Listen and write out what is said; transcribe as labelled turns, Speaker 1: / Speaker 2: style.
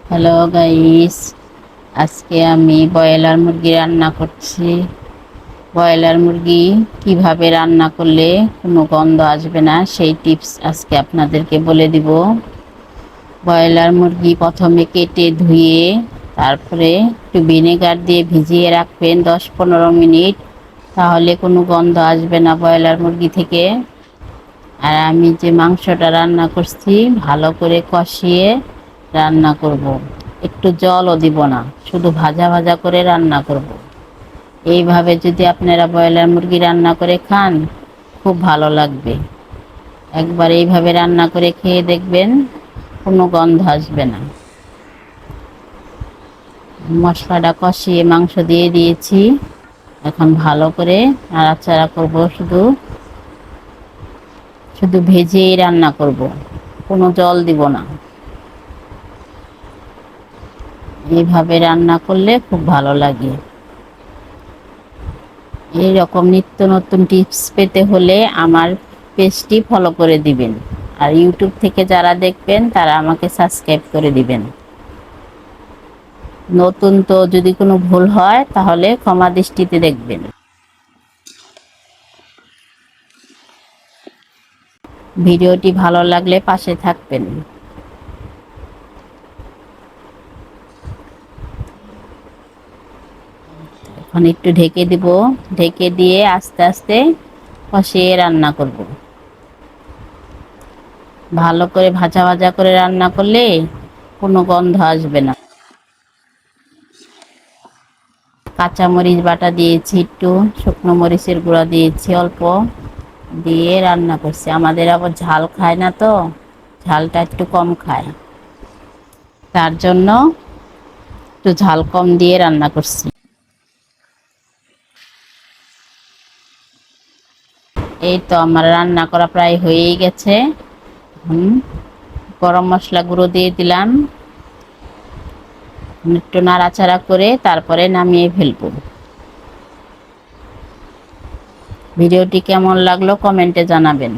Speaker 1: Hello guys, আজকে আমি broiler মুরগি রান্না করছি। ব্রয়লার মুরগি কিভাবে রান্না করলে কোনো গন্ধ আসবে না সেই টিপস আজকে আপনাদেরকে বলে দিব। ব্রয়লার মুরগি প্রথমে কেটে ধুয়ে তারপরে একটু ভিনেগার দিয়ে ভিজিয়ে রাখবেন 10-15 মিনিট, তাহলে কোনো গন্ধ আসবে না ব্রয়লার মুরগি থেকে। আর আমি যে মাংসটা রান্না করছি ভালো করে কষিয়ে রান্না করব। একটু জলও দিব না, শুধু ভাজা ভাজা করে রান্না করব। এইভাবে যদি আপনারা ব্রয়লার মুরগি রান্না করে খান খুব ভালো লাগবে। একবার এইভাবে রান্না করে খেয়ে দেখবেন, কোনো গন্ধ আসবে না। মশলাটা কষিয়ে মাংস দিয়ে দিয়েছি, এখন ভালো করে নাড়াচাড়া করব। শুধু শুধু ভেজেই রান্না করব, কোনো জল দিব না। এইভাবে রান্না করলে খুব ভালো লাগে। এইরকম নিত্য নতুন টিপস পেতে হলে আমার পেজটি ফলো করে দিবেন। আর ইউটিউব থেকে যারা দেখবেন তারা আমাকে সাবস্ক্রাইব করে দিবেন। নতুন তো যদি কোনো ভুল হয় তাহলে ক্ষমা দৃষ্টিতে দেখবেন। ভিডিওটি ভালো লাগলে পাশে থাকবেন। এখন একটু ঢেকে দিব, ঢেকে দিয়ে আস্তে আস্তে কষিয়ে রান্না করব। ভালো করে ভাজা ভাজা করে রান্না করলে কোনো গন্ধ আসবে না। কাঁচামরিচ বাটা দিয়েছি, একটু শুকনো মরিচের গুঁড়া দিয়েছি অল্প, দিয়ে রান্না করছি। আমাদের আবার ঝাল খায় না, তো ঝালটা একটু কম খায়, তার জন্য একটু ঝাল কম দিয়ে রান্না করছি। এই তো আমার রান্না করা প্রায় হয়েই গেছে। গরম মশলা গুঁড়ো দিয়ে দিলাম, একটু নাড়াচাড়া করে তারপরে নামিয়ে ফেলবো। ভিডিওটি কেমন লাগলো কমেন্টে জানাবেন।